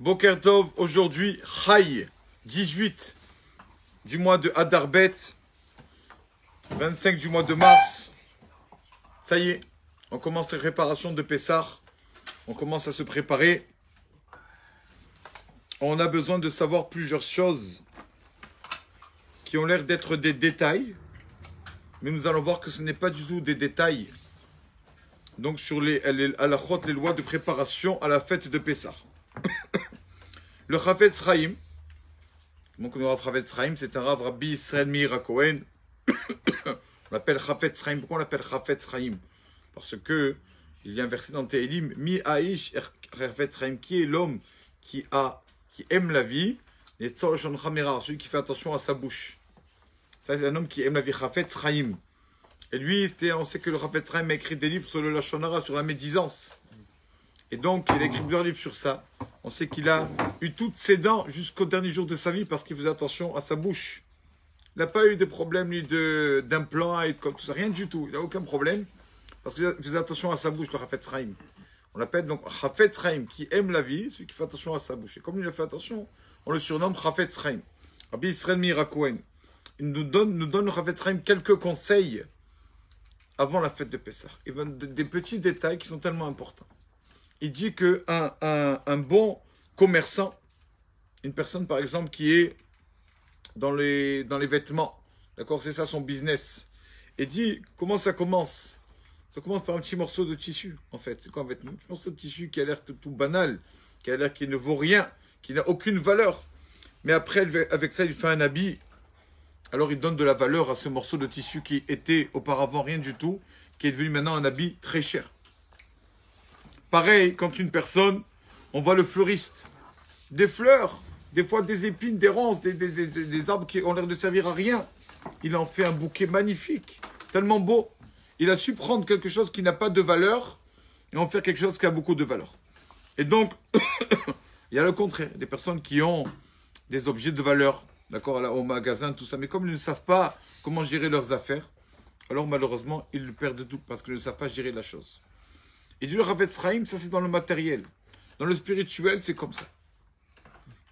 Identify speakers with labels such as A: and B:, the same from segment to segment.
A: Boker Tov, aujourd'hui, Chai, 18 du mois de Adarbet, 25 du mois de mars. Ça y est, on commence les préparations de Pessah. On commence à se préparer. On a besoin de savoir plusieurs choses qui ont l'air d'être des détails. Mais nous allons voir que ce n'est pas du tout des détails. Donc sur les halachot, les lois de préparation à la fête de Pessah. Le Chafetz Chaim, donc le Rav Chafetz Chaim, c'est un Rav Rabbi Israël Meir HaKohen. On l'appelle Chafetz Chaim. Pourquoi on l'appelle Chafetz Chaim? Parce que il y a un verset dans Tehillim, Mi Aish Chafetz Chaim, qui est l'homme qui aime la vie, et celui qui fait attention à sa bouche. Ça, c'est un homme qui aime la vie, Chafetz Chaim. Et lui, on sait que le Chafetz Chaim a écrit des livres sur le Lashon Hara, sur la médisance. Et donc, il a écrit plusieurs livres sur ça. On sait qu'il a eu toutes ses dents jusqu'au dernier jour de sa vie parce qu'il faisait attention à sa bouche. Il n'a pas eu de problème ni d'implant et tout ça, rien du tout. Il n'a aucun problème parce qu'il faisait attention à sa bouche, le Chafetz Chaim. On l'appelle donc Chafetz Chaim, qui aime la vie, celui qui fait attention à sa bouche. Et comme il a fait attention, on le surnomme Chafetz Chaim. Rabbi Israël Meir HaKohen. Il nous donne le Chafetz Chaim quelques conseils avant la fête de Pessah. Il donne des petits détails qui sont tellement importants. Il dit qu'un bon commerçant, une personne par exemple qui est dans les vêtements, d'accord, c'est ça son business, et dit comment ça commence. Ça commence par un petit morceau de tissu, en fait. C'est quoi un vêtement? Un petit morceau de tissu qui a l'air tout banal, qui a l'air qui ne vaut rien, qui n'a aucune valeur. Mais après, avec ça, il fait un habit. Alors il donne de la valeur à ce morceau de tissu qui était auparavant rien du tout, qui est devenu maintenant un habit très cher. Pareil, quand une personne, on voit le fleuriste, des fleurs, des fois des épines, des ronces, des arbres qui ont l'air de servir à rien. Il en fait un bouquet magnifique, tellement beau. Il a su prendre quelque chose qui n'a pas de valeur et en faire quelque chose qui a beaucoup de valeur. Et donc, il y a le contraire, des personnes qui ont des objets de valeur, d'accord, au magasin, tout ça. Mais comme ils ne savent pas comment gérer leurs affaires, alors malheureusement, ils perdent tout parce qu'ils ne savent pas gérer la chose. Et du Chafetz Chaim, ça c'est dans le matériel. Dans le spirituel, c'est comme ça.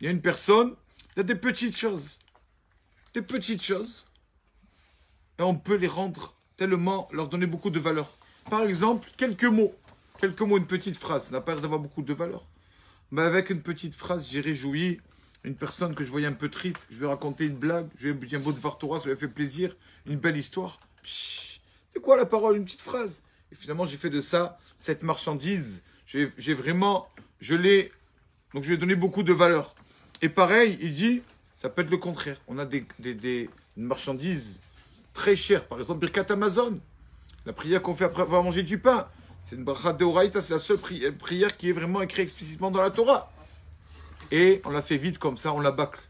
A: Il y a une personne, il y a des petites choses. Des petites choses. Et on peut les rendre tellement, leur donner beaucoup de valeur. Par exemple, quelques mots. Quelques mots, une petite phrase. Ça n'a pas l'air d'avoir beaucoup de valeur. Mais avec une petite phrase, j'ai réjoui une personne que je voyais un peu triste. Je vais raconter une blague. Je vais dire un mot de Vartora, ça lui a fait plaisir. Une belle histoire. C'est quoi la parole? Une petite phrase. Et finalement, j'ai fait de ça, cette marchandise, donc je lui ai donné beaucoup de valeur. Et pareil, il dit, ça peut être le contraire. On a une marchandise très chère. Par exemple, Birkat Amazon, la prière qu'on fait après avoir mangé du pain. C'est une bracha d'Oraïta, c'est la seule prière qui est vraiment écrite explicitement dans la Torah. Et on l'a fait vite comme ça, on la bâcle.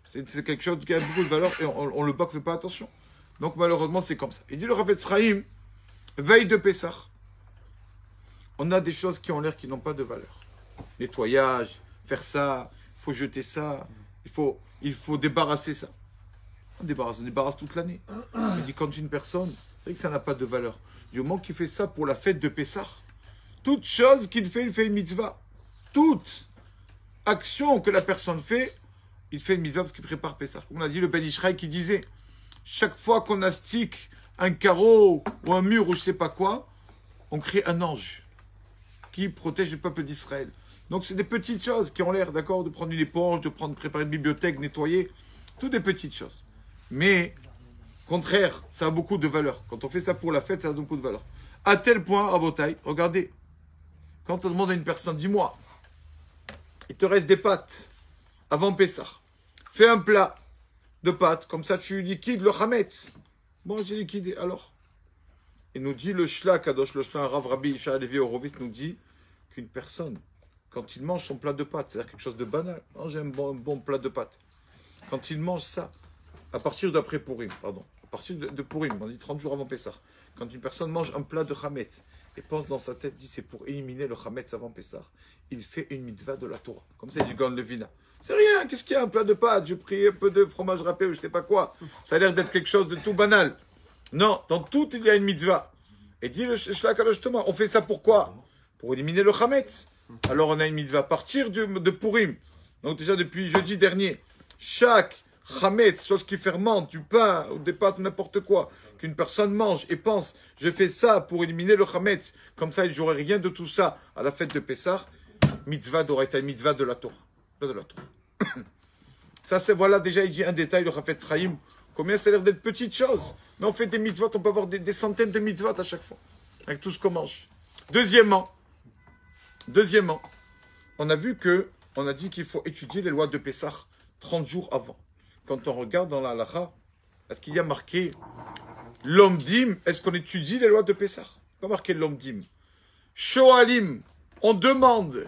A: C'est quelque chose qui a beaucoup de valeur et on le bâcle, ne fait pas attention. Donc malheureusement, c'est comme ça. Il dit le Chafetz Chaim, veille de Pessah, on a des choses qui ont l'air qui n'ont pas de valeur. Nettoyage, faire ça, il faut jeter ça, il faut débarrasser ça. On débarrasse toute l'année. Il dit quand une personne, c'est vrai que ça n'a pas de valeur. Du moment qu'il fait ça pour la fête de Pessah, toute chose qu'il fait, il fait une mitzvah. Toute action que la personne fait, il fait une mitzvah parce qu'il prépare Pessah. Comme on a dit le Ben Ishraï qui disait, chaque fois qu'on astique un carreau ou un mur ou je sais pas quoi, on crée un ange qui protège le peuple d'Israël. Donc c'est des petites choses qui ont l'air, d'accord, de prendre une éponge, de préparer une bibliothèque, nettoyer, toutes des petites choses. Mais, au contraire, ça a beaucoup de valeur. Quand on fait ça pour la fête, ça a beaucoup de valeur. À tel point, Rabotai, regardez, quand on demande à une personne, dis-moi, il te reste des pâtes avant Pessah, fais un plat de pâtes, comme ça tu liquides le chametz. Bon, j'ai liquidé, alors. Et nous dit le Shla Kadosh, le Shla Rav Rabbi Isha Levi Horowitz nous dit qu'une personne, quand il mange son plat de pâtes, c'est-à-dire quelque chose de banal, manger un bon plat de pâtes, quand il mange ça, à partir d'après Purim, pardon, à partir de Purim, on dit 30 jours avant Pessah, quand une personne mange un plat de chametz et pense dans sa tête, dit c'est pour éliminer le chametz avant Pessah, il fait une mitzvah de la Torah. Comme ça, il dit Gaon Levina. C'est rien, qu'est-ce qu'il y a, un plat de pâtes, j'ai pris un peu de fromage râpé ou je sais pas quoi. Ça a l'air d'être quelque chose de tout banal. Non, dans tout, il y a une mitzvah. Et dit le Shla Kadosh Thomas, on fait ça pourquoi? Pour éliminer le chametz. Alors on a une mitzvah à partir de Purim. Donc déjà depuis jeudi dernier, chaque chametz, chose qui fermente, du pain, ou des pâtes, n'importe quoi, qu'une personne mange et pense, je fais ça pour éliminer le chametz, comme ça il n'aurait rien de tout ça à la fête de Pessah, mitzvah d'Oraita, mitzvah de la Torah. De la Torah. Ça c'est, voilà, déjà il dit un détail, le Chafetz Chaim, combien ça a l'air d'être petites choses, mais on fait des mitzvot, on peut avoir des centaines de mitzvot à chaque fois, avec tout ce qu'on mange. Deuxièmement, on a vu que, on a dit qu'il faut étudier les lois de Pessah 30 jours avant. Quand on regarde dans la halakha, est-ce qu'il y a marqué l'omdim? Est-ce qu'on étudie les lois de Pessah? Pas marqué l'omdim. Shoalim, on demande.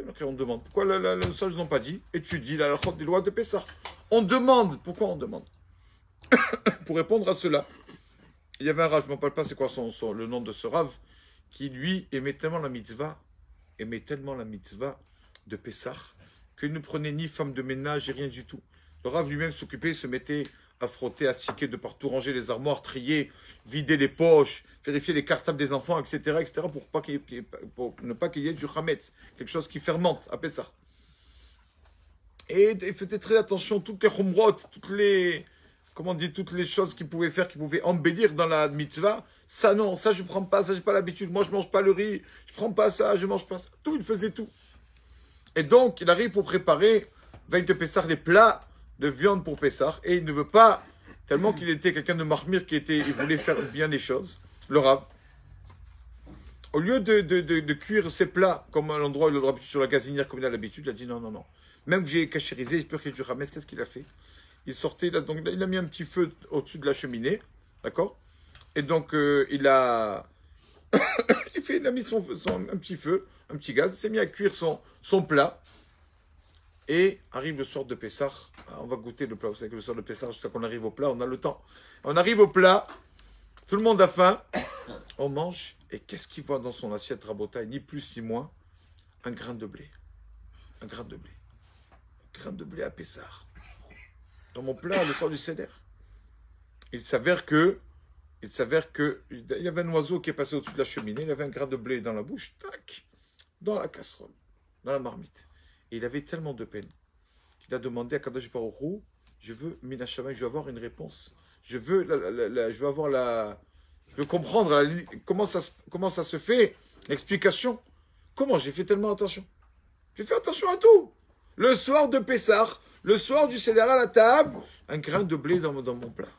A: Pourquoi on demande? Pourquoi les sages n'ont pas dit étudie la halakha des lois de Pessah? On demande. Pourquoi on demande? Pour répondre à cela, il y avait un Rav, je ne me rappelle pas c'est quoi le nom de ce Rav, qui lui aimait tellement la mitzvah de Pessah, qu'il ne prenait ni femme de ménage et rien du tout. Le Rav lui-même s'occupait, se mettait à frotter, à sticker de partout, ranger les armoires, trier, vider les poches, vérifier les cartables des enfants, etc., pour ne pas qu'il y ait du chametz, quelque chose qui fermente à Pessah. Et il faisait très attention, toutes les chumrot, toutes les choses qu'il pouvait faire, qui pouvaient embellir dans la mitzvah. Ça non, ça je prends pas, ça j'ai pas l'habitude. Moi je mange pas le riz, je prends pas ça, je mange pas ça. Tout, il faisait tout. Et donc il arrive pour préparer, veille de Pessah, les plats de viande pour Pessah. Et il ne veut pas, tellement qu'il était quelqu'un de marmire, il voulait faire bien les choses. Le Rav, au lieu de cuire ses plats comme à l'endroit où il a l'habitude sur la gazinière comme il a l'habitude, il a dit non. Même que j'ai cachérisé, j'ai peur qu'il y ait du ramès. Qu'est-ce qu'il a fait? Il sortait, donc il a mis un petit feu au-dessus de la cheminée, d'accord? Et donc il a mis un petit feu, un petit gaz, il s'est mis à cuire son plat. Et arrive le soir de Pessah, on va goûter le plat, vous savez que le soir de Pessah, jusqu'à qu'on arrive au plat, on a le temps. On arrive au plat, tout le monde a faim, on mange, et qu'est-ce qu'il voit dans son assiette rabotaille, ni plus ni moins, un grain de blé. Un grain de blé. Un grain de blé à Pessah. Dans mon plat, le soir du Seder. Il s'avère que il y avait un oiseau qui est passé au-dessus de la cheminée, il avait un grain de blé dans la bouche, tac, dans la casserole, dans la marmite. Et il avait tellement de peine qu'il a demandé à Kadosh Baruch Hu, je veux Minashamayim, je veux avoir une réponse. Je veux comprendre comment ça se fait, l'explication. Comment j'ai fait tellement attention? J'ai fait attention à tout. Le soir de Pessah, le soir du Seder à la table, un grain de blé dans mon plat.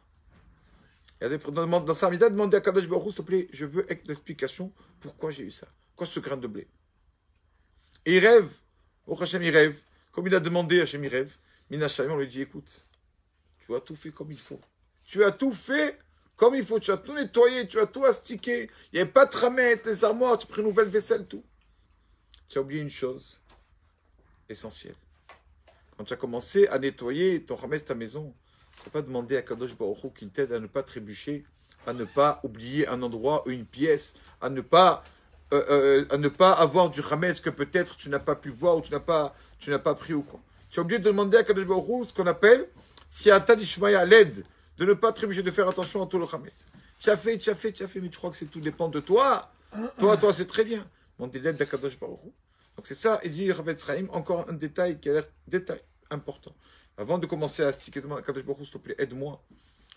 A: Dans sa mida, demandé à Kadosh Baruch Hu, s'il te plaît, je veux l'explication pourquoi j'ai eu ça. Pourquoi ce grain de blé? Et il rêve. Oh Hachem, il rêve. Comme il a demandé, Hachem, il rêve. Minashamayim, on lui dit, écoute, tu as tout fait comme il faut. Tu as tout fait comme il faut. Tu as tout nettoyé, tu as tout astiqué. Il n'y avait pas de ramette, les armoires, tu as pris une nouvelle vaisselle, tout. Tu as oublié une chose essentielle. Quand tu as commencé à nettoyer ton ramesse, ta maison, tu n'as pas demandé à Kadosh Baruch Hu qu'il t'aide à ne pas trébucher, à ne pas oublier un endroit ou une pièce, à ne pas avoir du ramesse que peut-être tu n'as pas pu voir ou tu n'as pas pris ou quoi. Tu as oublié de demander à Kadosh Baruch Hu ce qu'on appelle Siata Dishmaya, l'aide, de ne pas trébucher, de faire attention à tout le ramesse. Tu as fait, mais tu crois que tout dépend de toi. Toi, c'est très bien. Demandez l'aide à Kadosh Baruch Hu. Donc c'est ça, et dit Chafetz Chaim, encore un détail qui a l'air important. Avant de commencer à sticker, demande à Kadosh Baruch Hu, s'il te plaît, aide-moi.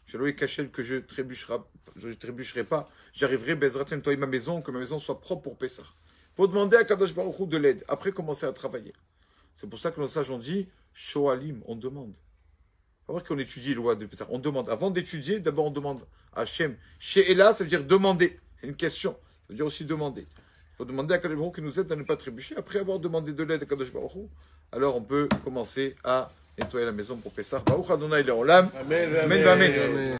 A: Je lui ai caché que je trébucherai pas. J'arriverai, Bezrat, à nettoyer ma maison, que ma maison soit propre pour Pessah. Il faut demander à Kadosh Baruch Hu de l'aide. Après, commencer à travailler. C'est pour ça que nos sages ont dit, Shoalim, on demande. Pas vrai qu'on étudie les lois de Pessah. On demande. Avant d'étudier, d'abord on demande à Hachem. She'ela, ça veut dire demander. C'est une question. Ça veut dire aussi demander. Il faut demander à Kadosh Baruch Hu qui nous aide à ne pas trébucher. Après avoir demandé de l'aide à Kadosh Baruch Hu, alors on peut commencer à nettoyer la maison pour Pessah. Baruch Adonai Le'olam. Amen. Amen.